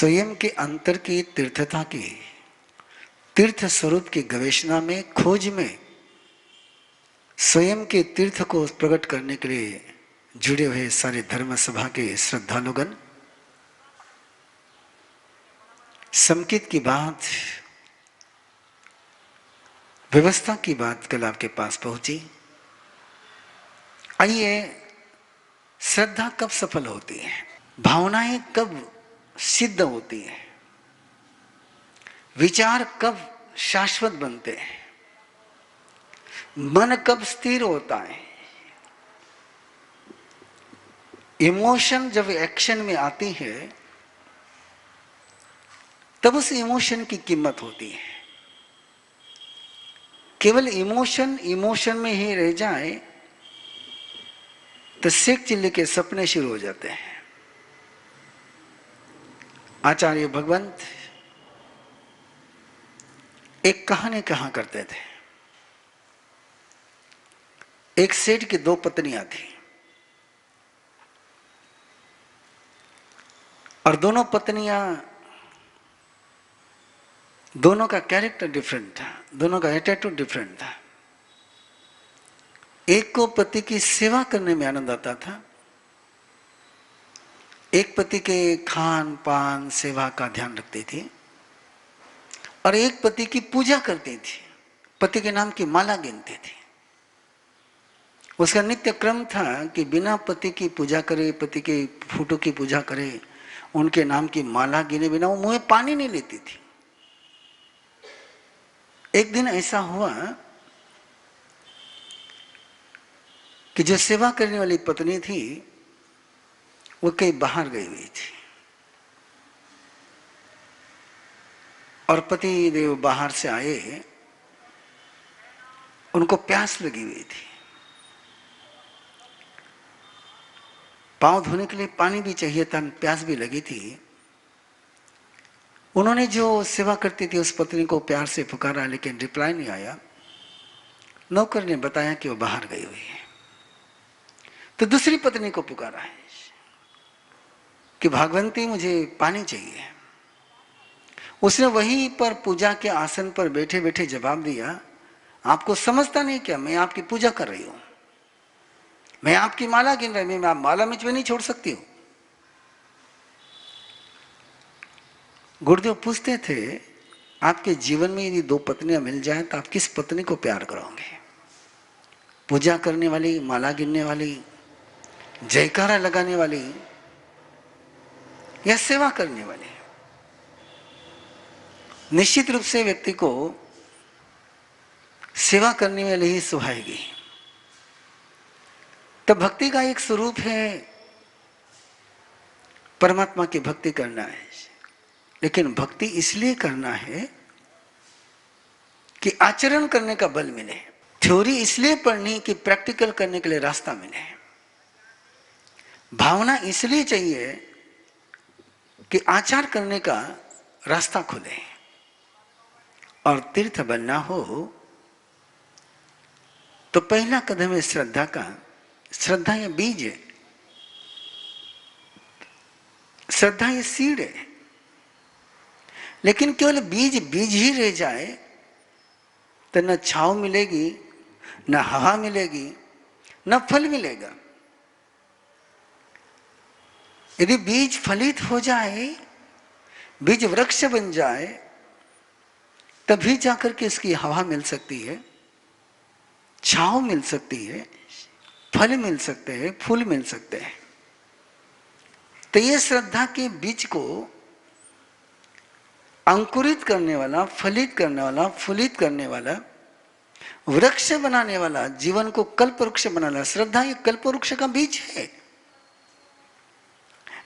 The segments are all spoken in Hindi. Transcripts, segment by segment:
स्वयं के अंतर की तीर्थता की तीर्थ स्वरूप की गवेषणा में खोज में स्वयं के तीर्थ को प्रकट करने के लिए जुड़े हुए सारे धर्म सभा के श्रद्धालुगण, संकेत की बात, व्यवस्था की बात कल आपके पास पहुंची। आइए, श्रद्धा कब सफल होती है, भावनाएं कब सिद्ध होती है, विचार कब शाश्वत बनते हैं, मन कब स्थिर होता है, इमोशन जब एक्शन में आती है तब उस इमोशन की कीमत होती है। केवल इमोशन में ही रह जाए तो शेख चिल्ली के सपने शुरू हो जाते हैं। आचार्य भगवंत एक कहानी कहा करते थे। एक सेठ की दो पत्नियां थी और दोनों पत्नियां, दोनों का कैरेक्टर डिफरेंट था, दोनों का एटीट्यूड डिफरेंट था। एक को पति की सेवा करने में आनंद आता था, एक पति के खान पान सेवा का ध्यान रखती थी और एक पति की पूजा करती थी, पति के नाम की माला गिनती थी। उसका नित्य क्रम था कि बिना पति की पूजा करे, पति के फोटो की पूजा करे, उनके नाम की माला गिने बिना वो मुंह में पानी नहीं लेती थी। एक दिन ऐसा हुआ कि जो सेवा करने वाली पत्नी थी वो कहीं बाहर गई हुई थी और पति देव बाहर से आए, उनको प्यास लगी हुई थी, पांव धोने के लिए पानी भी चाहिए था, प्यास भी लगी थी। उन्होंने जो सेवा करती थी उस पत्नी को प्यार से पुकारा, लेकिन रिप्लाई नहीं आया। नौकर ने बताया कि वो बाहर गई हुई है। तो दूसरी पत्नी को पुकारा है कि भागवंती मुझे पानी चाहिए। उसने वहीं पर पूजा के आसन पर बैठे बैठे जवाब दिया, आपको समझता नहीं क्या, मैं आपकी पूजा कर रही हूं, मैं आपकी माला गिन रही हूं, मैं माला मुझ में नहीं छोड़ सकती हूं। गुरुदेव पूछते थे, आपके जीवन में यदि दो पत्नियां मिल जाएं तो आप किस पत्नी को प्यार करोगे? पूजा करने वाली, माला गिनने वाली, जयकारा लगाने वाली, या सेवा करने वाली? निश्चित रूप से व्यक्ति को सेवा करने वाली ही सुहाएगी। तो भक्ति का एक स्वरूप है परमात्मा की भक्ति करना है, लेकिन भक्ति इसलिए करना है कि आचरण करने का बल मिले। थ्योरी इसलिए पढ़नी कि प्रैक्टिकल करने के लिए रास्ता मिले। भावना इसलिए चाहिए कि आचार करने का रास्ता खुले। और तीर्थ बनना हो तो पहला कदम है श्रद्धा का। श्रद्धा ये बीज है, श्रद्धा ये सीड है। लेकिन केवल बीज बीज ही रह जाए तो न छांव मिलेगी, न हवा मिलेगी, न फल मिलेगा। यदि बीज फलित हो जाए, बीज वृक्ष बन जाए, तभी जाकर के इसकी हवा मिल सकती है, छांव मिल सकती है, फल मिल सकते हैं, फूल मिल सकते हैं। तो ये श्रद्धा के बीज को अंकुरित करने वाला, फलित करने वाला, फूलित करने वाला, वृक्ष बनाने वाला, जीवन को कल्प वृक्ष बनाना, श्रद्धा ये कल्प वृक्ष का बीज है।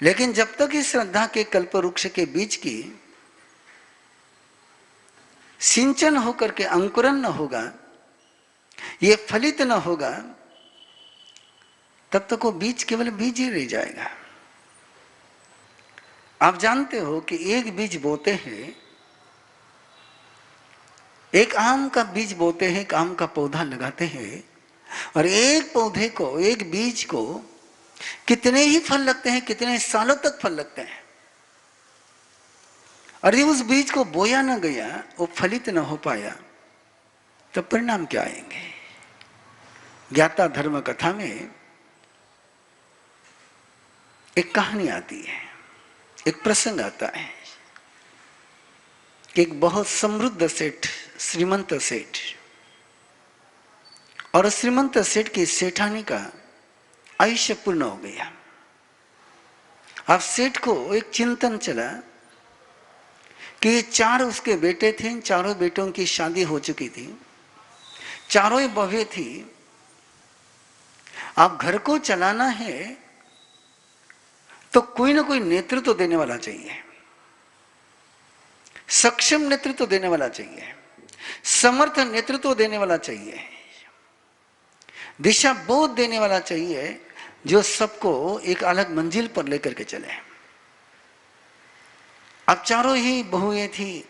लेकिन जब तक इस श्रद्धा के कल्प वृक्ष के बीज की सिंचन होकर के अंकुरन न होगा, ये फलित न होगा, तब तक वो बीज केवल बीज ही रह जाएगा। आप जानते हो कि एक बीज बोते हैं, एक आम का बीज बोते हैं, एक आम का पौधा लगाते हैं, और एक पौधे को, एक बीज को कितने ही फल लगते हैं, कितने सालों तक फल लगते हैं। और यदि उस बीज को बोया न गया, वो फलित न हो पाया, तो परिणाम क्या आएंगे? ज्ञाता धर्म कथा में एक कहानी आती है, एक प्रसंग आता है कि एक बहुत समृद्ध सेठ, श्रीमंत सेठ, और श्रीमंत सेठ की सेठानी का आयुष्य पूर्ण हो गया। अब सेठ को एक चिंतन चला कि ये 4 उसके बेटे थे, इन चारों बेटों की शादी हो चुकी थी, चारों ही बहुएं थी। अब घर को चलाना है तो कोई ना कोई नेतृत्व देने वाला चाहिए, सक्षम नेतृत्व देने वाला चाहिए, समर्थ नेतृत्व देने वाला चाहिए, दिशा बोध देने वाला चाहिए, जो सबको एक अलग मंजिल पर लेकर के चले। अब चारों ही बहुएं थी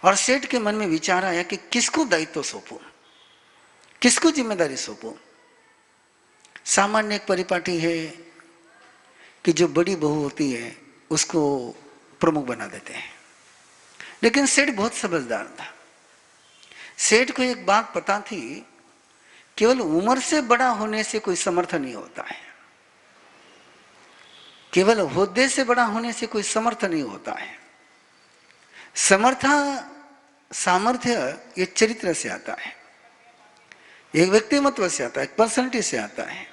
और सेठ के मन में विचार आया कि किसको दायित्व सौंपूं, किसको जिम्मेदारी सौंपूं। सामान्य एक परिपाटी है कि जो बड़ी बहू होती है उसको प्रमुख बना देते हैं, लेकिन सेठ बहुत समझदार था। सेठ को एक बात पता थी, केवल उम्र से बड़ा होने से कोई समर्थ नहीं होता है, केवल होद्दे से बड़ा होने से कोई समर्थ नहीं होता है। सामर्थ्य ये चरित्र से आता है, एक व्यक्तिमत्व से आता है, एक पर्सनैलिटी से आता है।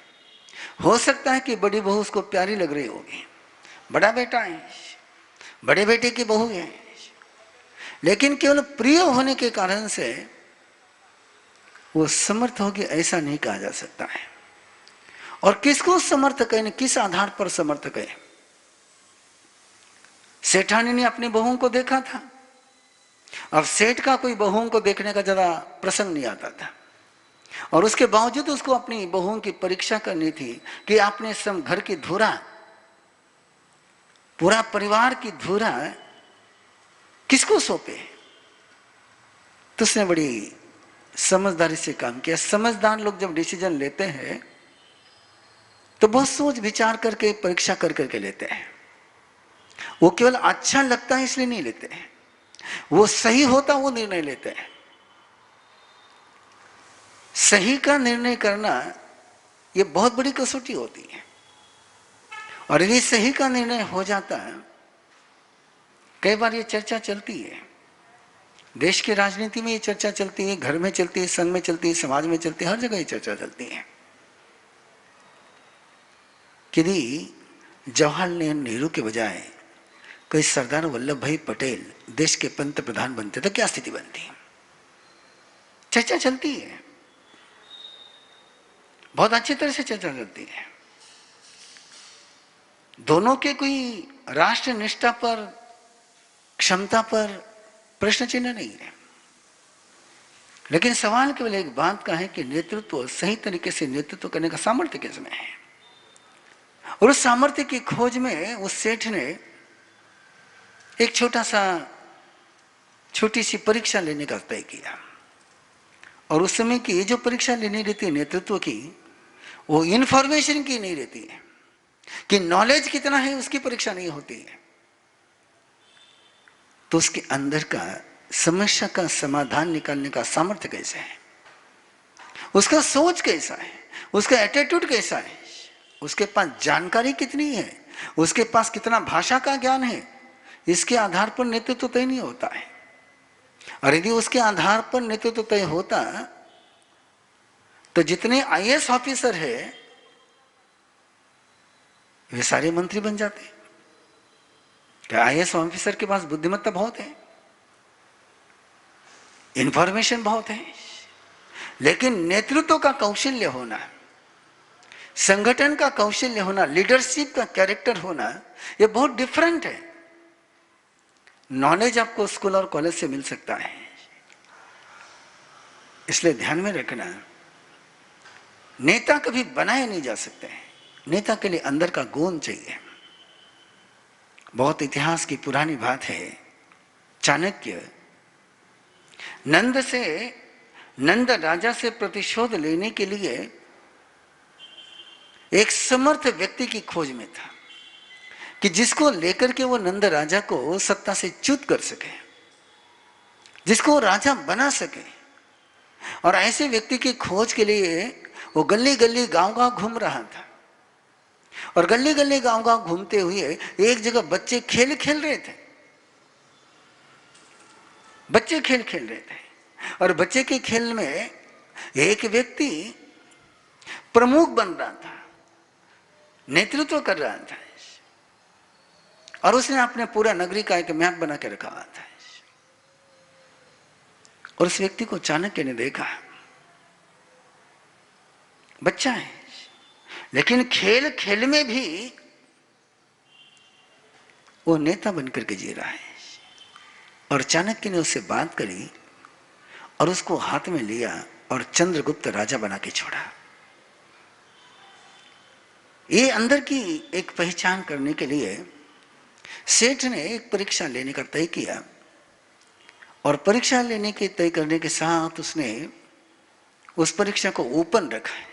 हो सकता है कि बड़ी बहू उसको प्यारी लग रही होगी, बड़ा बेटा है, बड़े बेटे की बहू है, लेकिन केवल प्रिय होने के कारण से वो समर्थ होगी ऐसा नहीं कहा जा सकता है। और किसको समर्थ कहें, किस आधार पर समर्थ कहें? सेठानी ने अपनी बहुओं को देखा था। अब सेठ का कोई बहुओं को देखने का ज्यादा प्रसंग नहीं आता था, और उसके बावजूद उसको अपनी बहुओं की परीक्षा करनी थी कि आपने सब घर की धुरा, पूरा परिवार की धुरा किसको सौंपे। तो उसने बड़ी समझदारी से काम किया। समझदार लोग जब डिसीजन लेते हैं तो बहुत सोच विचार करके, परीक्षा कर करके लेते हैं। वो केवल अच्छा लगता है इसलिए नहीं लेते हैं, वो सही होता वो निर्णय लेते हैं। सही का निर्णय करना ये बहुत बड़ी कसौटी होती है, और यदि सही का निर्णय हो जाता है, कई बार ये चर्चा चलती है, देश की राजनीति में ये चर्चा चलती है, घर में चलती है, संघ में चलती है, समाज में चलती है, हर जगह ये चर्चा चलती है कि जवाहरलाल नेहरू के बजाय कोई सरदार वल्लभ भाई पटेल देश के पंत प्रधान बनते तो क्या स्थिति बनती। चर्चा चलती है, बहुत अच्छी तरह से चर्चा चलती है। दोनों के कोई राष्ट्र निष्ठा पर, क्षमता पर प्रश्न चिन्ह नहीं है, लेकिन सवाल केवल एक बात का है कि नेतृत्व, सही तरीके से नेतृत्व करने का सामर्थ्य किसमें है। और उस सामर्थ्य की खोज में उस सेठ ने एक छोटी सी परीक्षा लेने का तय किया। और उस समय की ये जो परीक्षा लेनी रहती है नेतृत्व की, वो इंफॉर्मेशन की नहीं रहती है कि नॉलेज कितना है, उसकी परीक्षा नहीं होती है। तो उसके अंदर का समस्या का समाधान निकालने का सामर्थ्य कैसा है, उसका सोच कैसा है, उसका एटीट्यूड कैसा है, उसके पास जानकारी कितनी है, उसके पास कितना भाषा का ज्ञान है, इसके आधार पर नेतृत्व तय नहीं होता है। और यदि उसके आधार पर नेतृत्व तय होता तो जितने आईएएस ऑफिसर है वे सारे मंत्री बन जाते। क्या आईएएस ऑफिसर के पास बुद्धिमत्ता बहुत है, इंफॉर्मेशन बहुत है, लेकिन नेतृत्व का कौशल्य होना, संगठन का कौशल्य होना, लीडरशिप का कैरेक्टर होना, यह बहुत डिफरेंट है। नॉलेज आपको स्कूल और कॉलेज से मिल सकता है, इसलिए ध्यान में रखना, नेता कभी बनाए नहीं जा सकते हैं, नेता के लिए अंदर का गुण चाहिए। बहुत इतिहास की पुरानी बात है, चाणक्य नंद राजा से प्रतिशोध लेने के लिए एक समर्थ व्यक्ति की खोज में था कि जिसको लेकर के वो नंद राजा को सत्ता से च्युत कर सके, जिसको राजा बना सके। और ऐसे व्यक्ति की खोज के लिए वो गली गली गांव गांव घूम रहा था। और गली गली गांव गांव घूमते हुए एक जगह बच्चे खेल खेल रहे थे, बच्चे खेल खेल रहे थे। और बच्चे के खेल में एक व्यक्ति प्रमुख बन रहा था, नेतृत्व कर रहा था, और उसने अपने पूरा नगरी का एक मैप बना के रखा हुआ था। और उस व्यक्ति को चाणक्य ने देखा, बच्चा है लेकिन खेल खेल में भी वो नेता बनकर के जी रहा है। और चाणक्य ने उससे बात करी और उसको हाथ में लिया और चंद्रगुप्त राजा बना के छोड़ा। ये अंदर की एक पहचान करने के लिए सेठ ने एक परीक्षा लेने का तय किया। और परीक्षा लेने के तय करने के साथ उसने उस परीक्षा को ओपन रखा है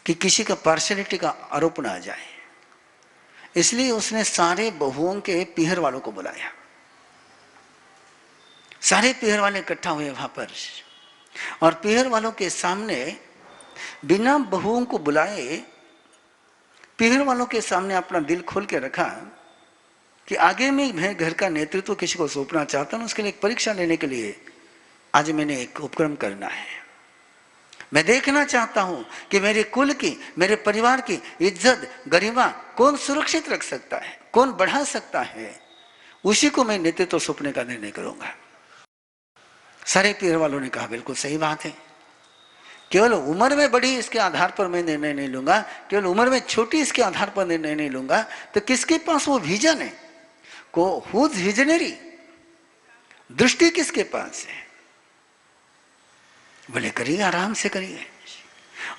कि किसी का पार्शलिटी का आरोप ना आ जाए। इसलिए उसने सारे बहुओं के पीहर वालों को बुलाया। सारे पीहर वाले इकट्ठा हुए वहां पर, और पीहर वालों के सामने बिना बहुओं को बुलाए पीहर वालों के सामने अपना दिल खोल के रखा कि आगे में मैं घर का नेतृत्व किसी को सौंपना चाहता हूं, उसके लिए एक परीक्षा लेने के लिए आज मैंने एक उपक्रम करना है। मैं देखना चाहता हूं कि मेरे कुल की, मेरे परिवार की इज्जत गरिमा कौन सुरक्षित रख सकता है, कौन बढ़ा सकता है, उसी को मैं नेतृत्व सौंपने का निर्णय करूंगा। सारे पीर वालों ने कहा बिल्कुल सही बात है, केवल उम्र में बड़ी इसके आधार पर मैं निर्णय नहीं लूंगा, केवल उम्र में छोटी इसके आधार पर निर्णय नहीं लूंगा। तो किसके पास वो विजन है, को हुज विजनरी, दृष्टि किसके पास है? बोले करिए, आराम से करिए।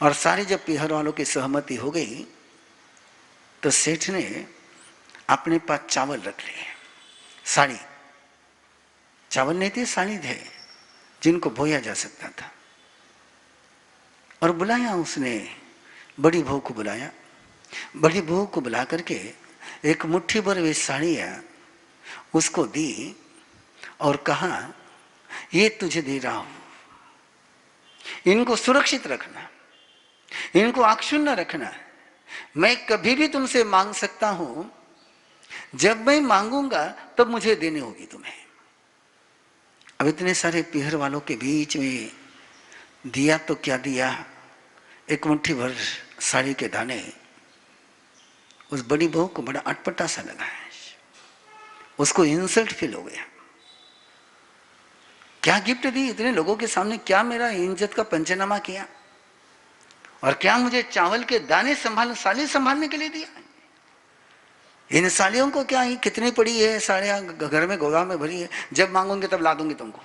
और सारे जब पीहर वालों की सहमति हो गई तो सेठ ने अपने पास चावल रख लिए, साड़ी, चावल नहीं थे साड़ी थे जिनको बोया जा सकता था। और बुलाया उसने बड़ी बहू को बुलाया। बड़ी बहू को बुला करके एक मुट्ठी भर वे साड़ियाँ उसको दी और कहा ये तुझे दे रहा हूं, इनको सुरक्षित रखना, इनको अक्षुण्ण रखना। मैं कभी भी तुमसे मांग सकता हूं, जब मैं मांगूंगा तब मुझे देनी होगी तुम्हें। अब इतने सारे पीहर वालों के बीच में दिया तो क्या दिया, एक मुट्ठी भर साड़ी के दाने। उस बड़ी बहू को बड़ा अटपटा सा लगा है, उसको इंसल्ट फील हो गया। क्या गिफ्ट दी इतने लोगों के सामने, क्या मेरा इज्जत का पंचनामा किया, और क्या मुझे चावल के दाने साली संभालने के लिए दिया। इन सालियों को क्या, कितनी पड़ी है साड़ियाँ घर में गोदाम में भरी है, जब मांगोगे तब ला दूंगी तुमको।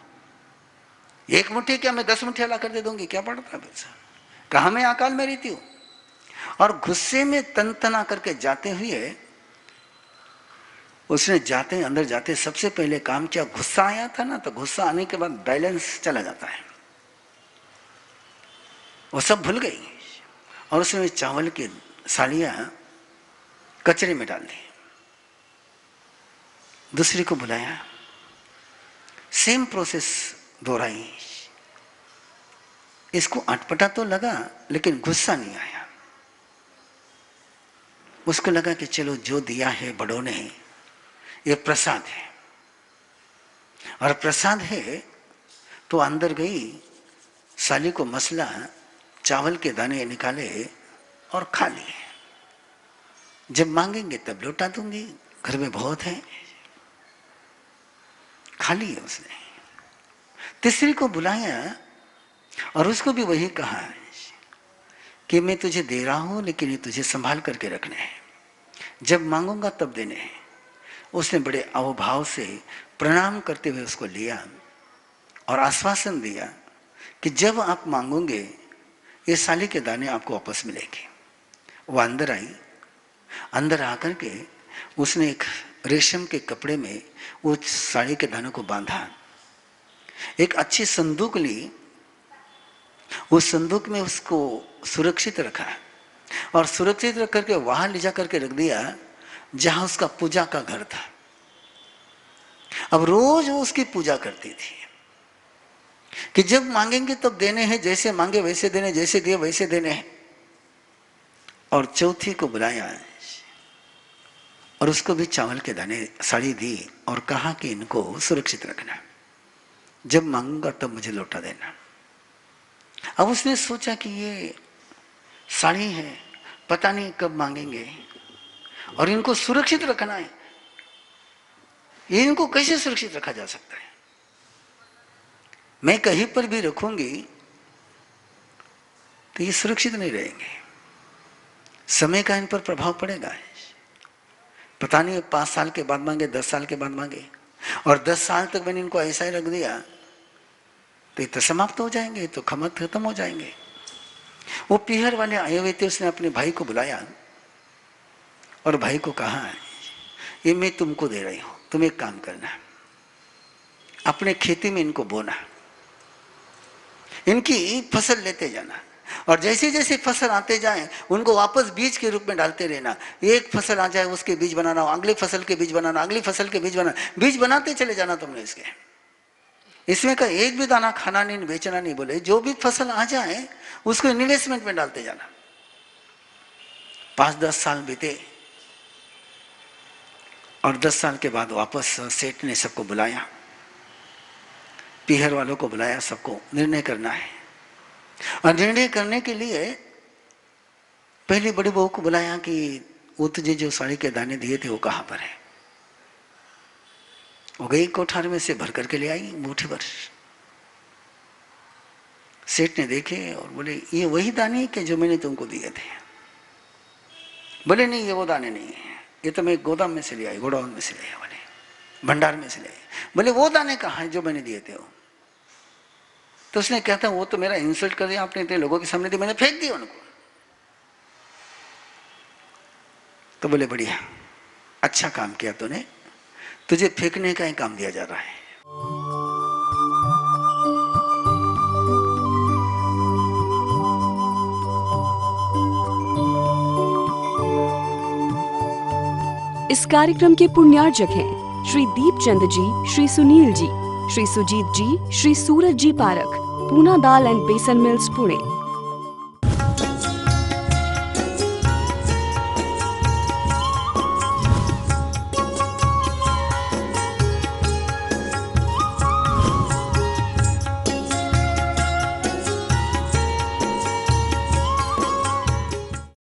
एक मुट्ठी क्या मैं 10 मुट्ठियां ला कर दे दूंगी, क्या पड़ता है पैसा, कहा मैं अकाल में रहती हूं। और गुस्से में तन तना करके जाते हुए उसने जाते अंदर जाते सबसे पहले काम किया, गुस्सा आया था ना, तो गुस्सा आने के बाद बैलेंस चला जाता है, वो सब भूल गई। और उसने चावल की साड़ियां कचरे में डाल दी। दूसरी को बुलाया, सेम प्रोसेस दोहराई। इसको अटपटा तो लगा लेकिन गुस्सा नहीं आया। उसको लगा कि चलो जो दिया है बड़ों ने, ये प्रसाद है, और प्रसाद है तो अंदर गई, साली को मसला, चावल के दाने निकाले और खा लिए। जब मांगेंगे तब लौटा दूंगी, घर में बहुत है। खा लिए उसने। तीसरी को बुलाया और उसको भी वही कहा कि मैं तुझे दे रहा हूं लेकिन ये तुझे संभाल करके रखने हैं, जब मांगूंगा तब देने हैं। उसने बड़े अवभाव से प्रणाम करते हुए उसको लिया और आश्वासन दिया कि जब आप मांगोगे ये साली के दाने आपको वापस मिलेंगे। वो अंदर आई, अंदर आकर के उसने एक रेशम के कपड़े में वो साड़ी के दानों को बांधा, एक अच्छी संदूक ली, उस संदूक में उसको सुरक्षित रखा और सुरक्षित रख करके वहां ले जा करके रख दिया जहां उसका पूजा का घर था। अब रोज वो उसकी पूजा करती थी कि जब मांगेंगे तब देने हैं, जैसे मांगे वैसे देने, जैसे दिए वैसे देने हैं। और चौथी को बुलाया और उसको भी चावल के दाने, साड़ी दी और कहा कि इनको सुरक्षित रखना, जब मांगूंगा तब मुझे लौटा देना। अब उसने सोचा कि ये साड़ी है, पता नहीं कब मांगेंगे और इनको सुरक्षित रखना है। ये इनको कैसे सुरक्षित रखा जा सकता है? मैं कहीं पर भी रखूंगी तो ये सुरक्षित नहीं रहेंगे, समय का इन पर प्रभाव पड़ेगा। पता नहीं 5 साल के बाद मांगे, 10 साल के बाद मांगे, और 10 साल तक मैंने इनको ऐसा ही रख दिया तो ये तो समाप्त हो जाएंगे, तो खत्म हो जाएंगे। वो पीहर वाले आए हुए थे, उसने अपने भाई को बुलाया और भाई को कहा ये मैं तुमको दे रही हूं, तुम एक काम करना, अपने खेती में इनको बोना, इनकी फसल लेते जाना, और जैसे जैसे फसल आते जाएं उनको वापस बीज के रूप में डालते रहना। एक फसल आ जाए उसके बीज बनाना, अगली फसल के बीज बनाना, अगली फसल के बीज बनाना, बीज बनाते चले जाना तुमने इसके। इसमें का एक भी दाना खाना नहीं, बेचना नहीं, बोले जो भी फसल आ जाए उसको इन्वेस्टमेंट में डालते जाना। 5-10 साल बीते और 10 साल के बाद वापस सेठ ने सबको बुलाया, पीहर वालों को बुलाया, सबको निर्णय करना है। और निर्णय करने के लिए पहले बड़ी बहू को बुलाया कि वो तुझे जो साड़ी के दाने दिए थे वो कहाँ पर है। वो गई कोठार में से भर करके ले आई मुट्ठी भर। सेठ ने देखे और बोले ये वही दाने के जो मैंने तुमको दिए थे? बोले नहीं, ये वो दाने नहीं है, ये तो मैं गोदाम में से ले आई, गोडाउन में से ले आई, बोले भंडार में से ले आई। बोले वो दाने कहाँ है जो मैंने दिए थे? वो तो उसने कहता वो तो मेरा इंसल्ट कर दिया आपने, इतने लोगों के सामने, मैंने फेंक दिया उनको। तो बोले बढ़िया, अच्छा काम किया तूने, तुझे फेंकने का ही काम दिया जा रहा है। इस कार्यक्रम के पुण्यार्जक हैं श्री दीपचंद जी, श्री सुनील जी, श्री सुजीत जी, श्री सूरज जी पारख, पूना दाल एंड बेसन मिल्स, पुणे।